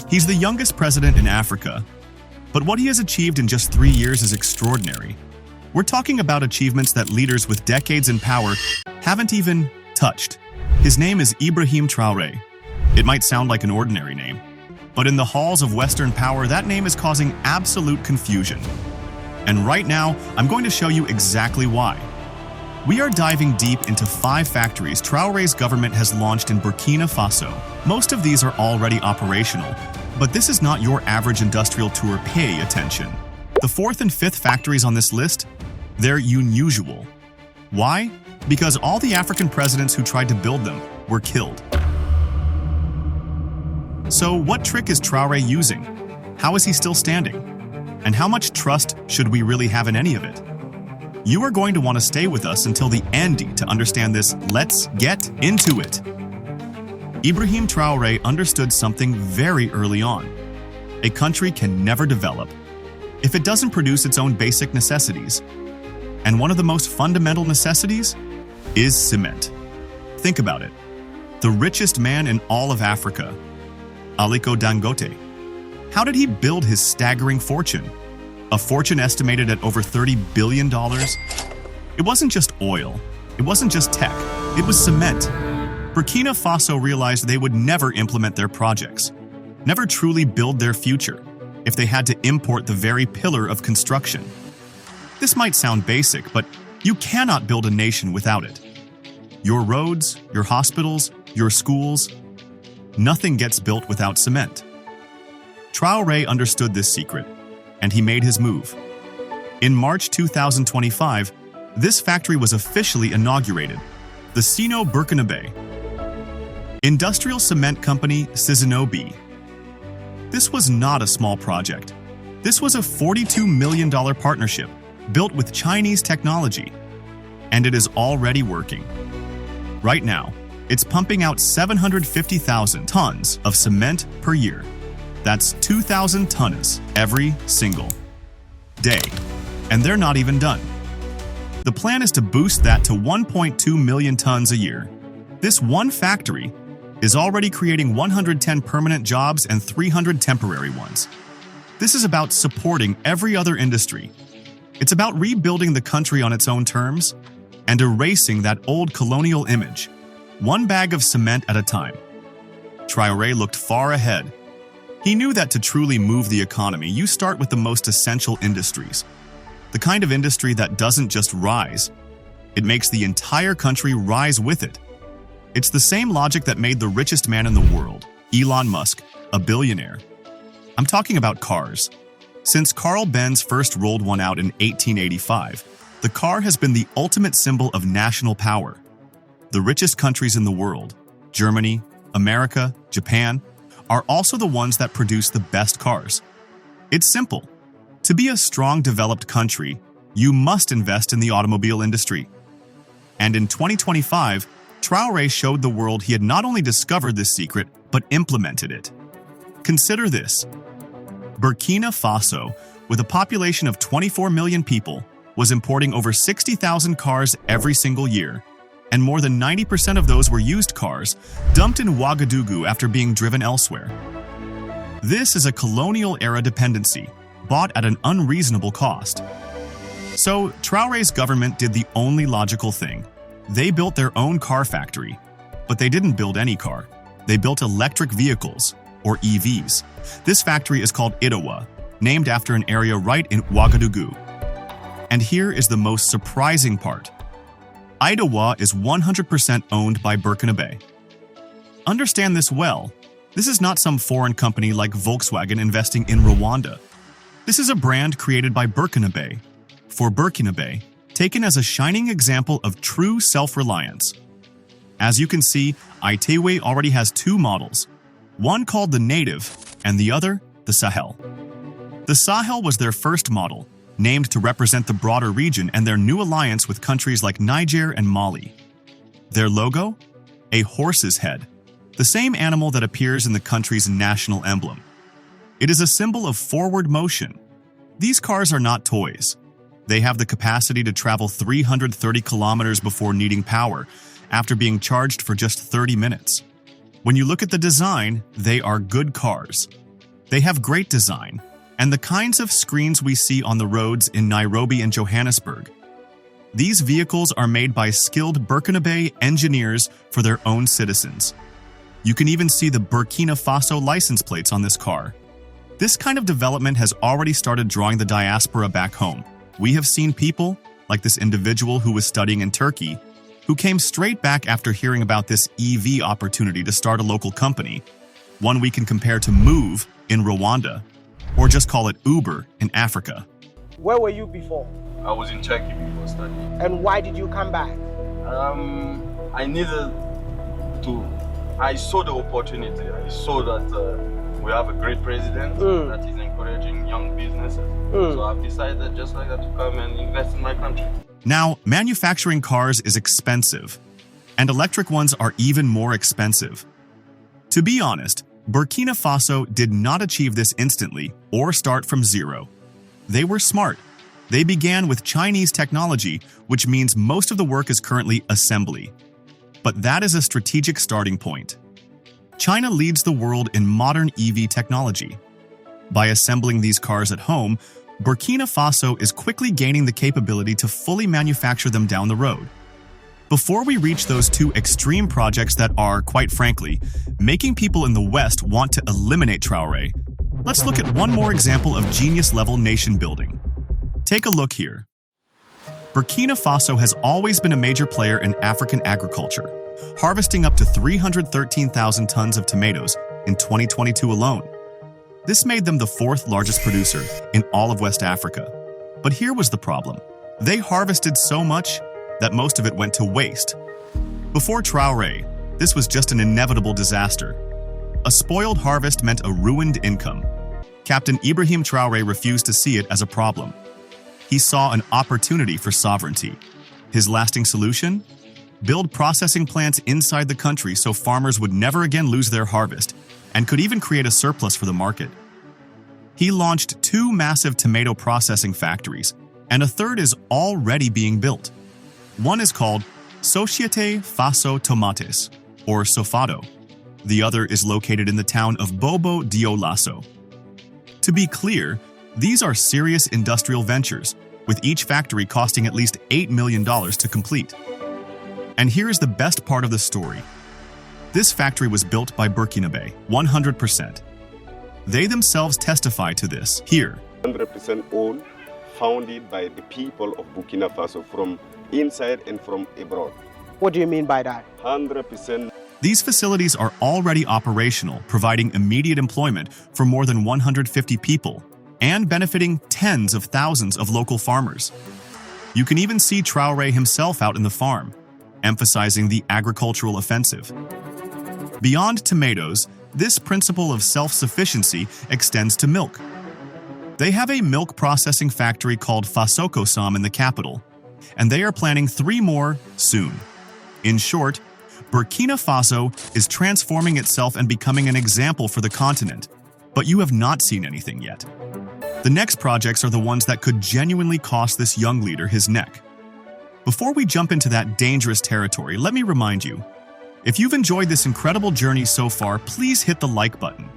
He's the youngest president in Africa, but what he has achieved in just 3 years is extraordinary. We're talking about achievements that leaders with decades in power haven't even touched. His name is Ibrahim Traoré. It might sound like an ordinary name, but in the halls of Western power, that name is causing absolute confusion. And right now, I'm going to show you exactly why. We are diving deep into 5 factories Traoré's government has launched in Burkina Faso. Most of these are already operational, but this is not your average industrial tour. Pay attention. The 4th and 5th factories on this list, they're unusual. Why? Because all the African presidents who tried to build them were killed. So what trick is Traoré using? How is he still standing? And how much trust should we really have in any of it? You are going to want to stay with us until the end to understand this. Let's get into it. Ibrahim Traoré understood something very early on. A country can never develop if it doesn't produce its own basic necessities. And one of the most fundamental necessities is cement. Think about it. The richest man in all of Africa, Aliko Dangote. How did he build his staggering fortune? A fortune estimated at over $30 billion? It wasn't just oil. It wasn't just tech. It was cement. Burkina Faso realized they would never implement their projects, never truly build their future, if they had to import the very pillar of construction. This might sound basic, but you cannot build a nation without it. Your roads, your hospitals, your schools, nothing gets built without cement. Traoré understood this secret, and he made his move. In March 2025, this factory was officially inaugurated, the Sino-Burkinabè Industrial Cement Company, CISINOB. This was not a small project. This was a $42 million partnership built with Chinese technology, and it is already working. Right now, it's pumping out 750,000 tons of cement per year. That's 2,000 tons every single day. And they're not even done. The plan is to boost that to 1.2 million tons a year. This one factory is already creating 110 permanent jobs and 300 temporary ones. This is about supporting every other industry. It's about rebuilding the country on its own terms and erasing that old colonial image, one bag of cement at a time. Traoré looked far ahead. He knew that to truly move the economy, you start with the most essential industries. The kind of industry that doesn't just rise, it makes the entire country rise with it. It's the same logic that made the richest man in the world, Elon Musk, a billionaire. I'm talking about cars. Since Carl Benz first rolled one out in 1885, the car has been the ultimate symbol of national power. The richest countries in the world, Germany, America, Japan, are also the ones that produce the best cars. It's simple. To be a strong, developed country, you must invest in the automobile industry. And in 2025, Traoré showed the world he had not only discovered this secret, but implemented it. Consider this. Burkina Faso, with a population of 24 million people, was importing over 60,000 cars every single year, and more than 90% of those were used cars, dumped in Ouagadougou after being driven elsewhere. This is a colonial-era dependency, bought at an unreasonable cost. So, Traoré's government did the only logical thing. They built their own car factory, but they didn't build any car. They built electric vehicles, or EVs. This factory is called ITAOUA, named after an area right in Ouagadougou. And here is the most surprising part. ITAOUA is 100% owned by Burkinabè. Understand this well. This is not some foreign company like Volkswagen investing in Rwanda. This is a brand created by Burkinabè, for Burkinabè, taken as a shining example of true self-reliance. As you can see, ITAOUA already has 2 models, one called the Native and the other the Sahel. The Sahel was their first model, named to represent the broader region and their new alliance with countries like Niger and Mali. Their logo? A horse's head, the same animal that appears in the country's national emblem. It is a symbol of forward motion. These cars are not toys. They have the capacity to travel 330 kilometers before needing power, after being charged for just 30 minutes. When you look at the design, they are good cars. They have great design, and the kinds of screens we see on the roads in Nairobi and Johannesburg. These vehicles are made by skilled Burkinabè engineers for their own citizens. You can even see the Burkina Faso license plates on this car. This kind of development has already started drawing the diaspora back home. We have seen people, like this individual who was studying in Turkey, who came straight back after hearing about this EV opportunity to start a local company, one we can compare to Move in Rwanda, or just call it Uber in Africa. Where were you before? I was in Turkey before studying. And why did you come back? I saw the opportunity. I saw that we have a great president that is encouraging young businesses. So I've decided just like that to come and invest in my country. Now, manufacturing cars is expensive, and electric ones are even more expensive. To be honest, Burkina Faso did not achieve this instantly or start from zero. They were smart. They began with Chinese technology, which means most of the work is currently assembly. But that is a strategic starting point. China leads the world in modern EV technology. By assembling these cars at home, Burkina Faso is quickly gaining the capability to fully manufacture them down the road. Before we reach those two extreme projects that are, quite frankly, making people in the West want to eliminate Traore, let's look at one more example of genius-level nation building. Take a look here. Burkina Faso has always been a major player in African agriculture, harvesting up to 313,000 tons of tomatoes in 2022 alone. This made them the fourth largest producer in all of West Africa. But here was the problem. They harvested so much that most of it went to waste. Before Traore, this was just an inevitable disaster. A spoiled harvest meant a ruined income. Captain Ibrahim Traoré refused to see it as a problem. He saw an opportunity for sovereignty. His lasting solution? Build processing plants inside the country so farmers would never again lose their harvest and could even create a surplus for the market. He launched 2 massive tomato processing factories, and a third is already being built. One is called Société Faso Tomates, or Sofado. The other is located in the town of Bobo Dioulasso. To be clear, these are serious industrial ventures, with each factory costing at least $8 million to complete. And here is the best part of the story. This factory was built by Burkinabè, 100%. They themselves testify to this here. 100% owned, founded by the people of Burkina Faso from inside and from abroad. What do you mean by that? 100%. These facilities are already operational, providing immediate employment for more than 150 people and benefiting tens of thousands of local farmers. You can even see Traoré himself out in the farm, emphasizing the agricultural offensive. Beyond tomatoes, this principle of self-sufficiency extends to milk. They have a milk processing factory called Fasokosam in the capital, and they are planning 3 more soon. In short, Burkina Faso is transforming itself and becoming an example for the continent, but you have not seen anything yet. The next projects are the ones that could genuinely cost this young leader his neck. Before we jump into that dangerous territory, let me remind you, if you've enjoyed this incredible journey so far, please hit the like button.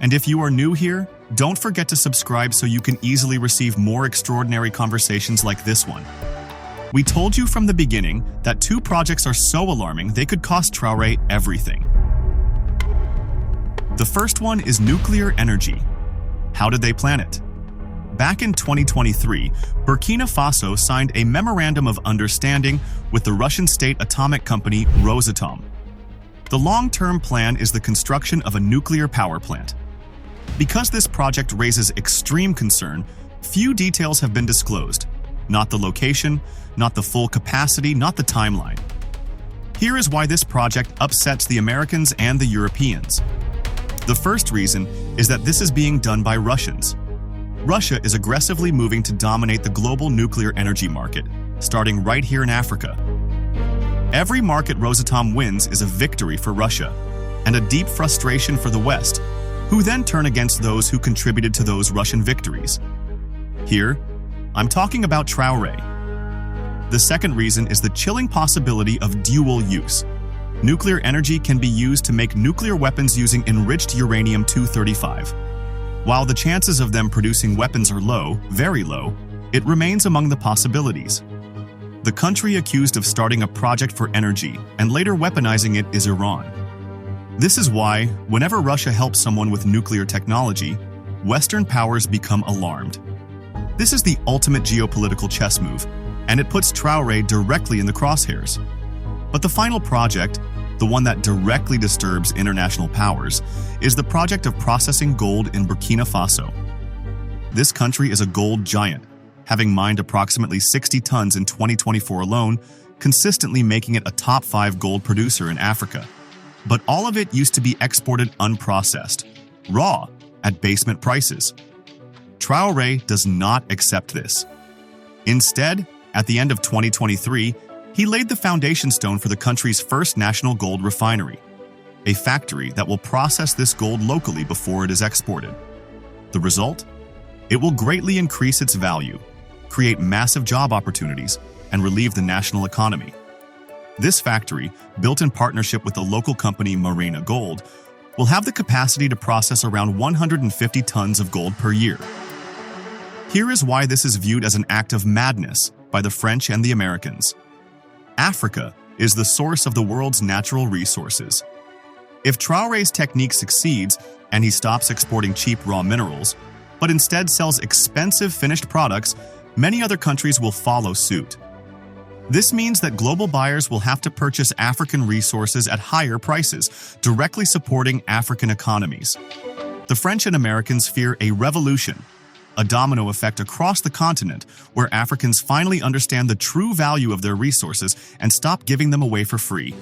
And if you are new here, don't forget to subscribe so you can easily receive more extraordinary conversations like this one. We told you from the beginning that 2 projects are so alarming they could cost Traoré everything. The first one is nuclear energy. How did they plan it? Back in 2023, Burkina Faso signed a memorandum of understanding with the Russian state atomic company Rosatom. The long-term plan is the construction of a nuclear power plant. Because this project raises extreme concern, few details have been disclosed. Not the location, not the full capacity, not the timeline. Here is why this project upsets the Americans and the Europeans. The first reason is that this is being done by Russians. Russia is aggressively moving to dominate the global nuclear energy market, starting right here in Africa. Every market Rosatom wins is a victory for Russia, and a deep frustration for the West, who then turn against those who contributed to those Russian victories. Here, I'm talking about Traoré. The second reason is the chilling possibility of dual use. Nuclear energy can be used to make nuclear weapons using enriched uranium-235. While the chances of them producing weapons are low, very low, it remains among the possibilities. The country accused of starting a project for energy and later weaponizing it is Iran. This is why, whenever Russia helps someone with nuclear technology, Western powers become alarmed. This is the ultimate geopolitical chess move, and it puts Traore directly in the crosshairs. But the final project, the one that directly disturbs international powers, is the project of processing gold in Burkina Faso. This country is a gold giant, having mined approximately 60 tons in 2024 alone, consistently making it a top 5 gold producer in Africa. But all of it used to be exported unprocessed, raw, at basement prices. Traore does not accept this. Instead, at the end of 2023, he laid the foundation stone for the country's first national gold refinery, a factory that will process this gold locally before it is exported. The result? It will greatly increase its value, create massive job opportunities, and relieve the national economy. This factory, built in partnership with the local company Marina Gold, will have the capacity to process around 150 tons of gold per year. Here is why this is viewed as an act of madness by the French and the Americans. Africa is the source of the world's natural resources. If Traore's technique succeeds and he stops exporting cheap raw minerals, but instead sells expensive finished products, many other countries will follow suit. This means that global buyers will have to purchase African resources at higher prices, directly supporting African economies. The French and Americans fear a revolution, a domino effect across the continent where Africans finally understand the true value of their resources and stop giving them away for free.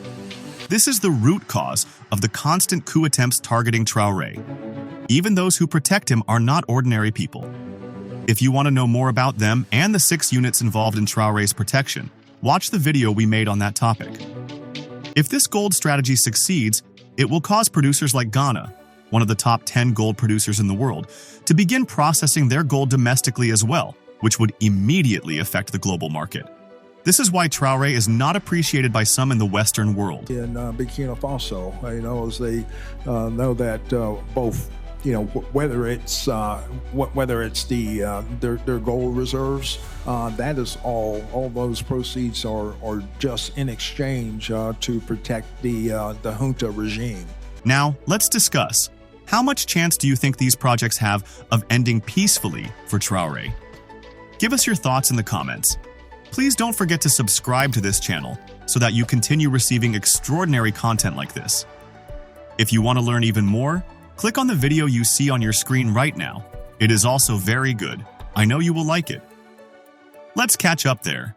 This is the root cause of the constant coup attempts targeting Traore. Even those who protect him are not ordinary people. If you want to know more about them and the 6 units involved in Traore's protection, watch the video we made on that topic. If this gold strategy succeeds, it will cause producers like Ghana, one of the top 10 gold producers in the world, to begin processing their gold domestically as well, which would immediately affect the global market. This is why Traore is not appreciated by some in the Western world. In Burkina Faso, as they know that both, whether it's their gold reserves, that is all those proceeds are just in exchange to protect the junta regime. Now, let's discuss. How much chance do you think these projects have of ending peacefully for Traore? Give us your thoughts in the comments. Please don't forget to subscribe to this channel so that you continue receiving extraordinary content like this. If you want to learn even more, click on the video you see on your screen right now. It is also very good. I know you will like it. Let's catch up there.